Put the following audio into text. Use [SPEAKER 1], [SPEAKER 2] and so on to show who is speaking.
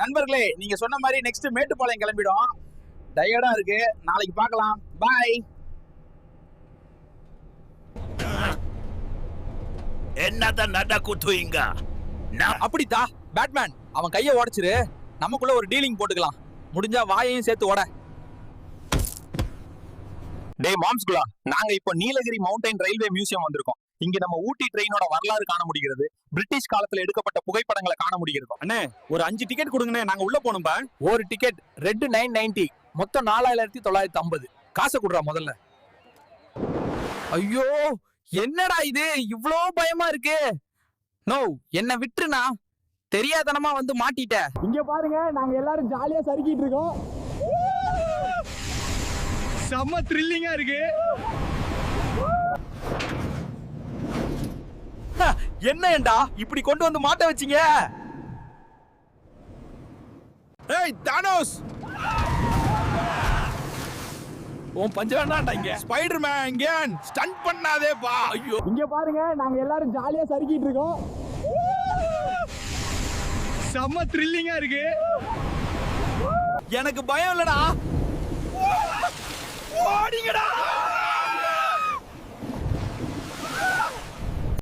[SPEAKER 1] நண்பர்களே, நீங்க சொன்ன மாதிரி நெக்ஸ்ட் மேட்டுப்பாளையம் கிளம்பிடும். டயர்டா இருக்கு, நாளைக்கு பார்க்கலாம். பாய்.
[SPEAKER 2] என்னதான் நடக்குது இங்க?
[SPEAKER 3] அப்படித்தா பேட்மேன் அவன் கைய உடைச்சிரு, நமக்குள்ள ஒரு டீலிங் போட்டுக்கலாம். முடிஞ்சா வாயையும் சேர்த்து உட. டேய் மாம்ஸ்குலா, நாங்க இப்போ நீலகிரி மவுண்டைன் ரயில்வே மியூசியம் வந்திருக்கோம். இங்க நம்ம ஊட்டி ட்ரெயினோட வரலாறு காண முடிகிறது. பிரிட்டிஷ் காலத்துல எடுக்கப்பட்ட புகைப்படங்களை காண முடிகிறது.
[SPEAKER 1] அண்ணே, ஒரு 5 டிக்கெட் கொடுங்கண்ணே, நாங்க உள்ள போகணும்பா.
[SPEAKER 3] ஒரு டிக்கெட் ரெட் 990, மொத்தம் 4950. காசை குடுறா முதல்ல. ஐயோ, என்னடா இது இவ்ளோ பயமா இருக்கு? நோ, என்ன விட்டுருனா, தெரியாதனமா வந்து மாட்டிட்ட.
[SPEAKER 1] இங்க பாருங்க, நாங்க எல்லாரும் ஜாலியா சறுக்கிட்டு இருக்கோம். செம்ம த்ரில்லிங்கா இருக்கு.
[SPEAKER 3] என்னடா இப்படி கொண்டு வந்து மாட்ட வச்சீங்க?
[SPEAKER 1] ஏய் தானோஸ், உன் பஞ்சவனாடா இங்க. ஸ்பைடர்மேன் கேன் ஸ்டண்ட் பண்ணாதே பா. ஐயோ, இங்க பாருங்க, நாங்க எல்லாரும் ஜாலியா சறுக்கிட்டு இருக்கோம். செம்ம த்ரில்லிங்கா இருக்கு.
[SPEAKER 3] எனக்கு பயம் இல்லடா.
[SPEAKER 1] ஓடிங்கடா.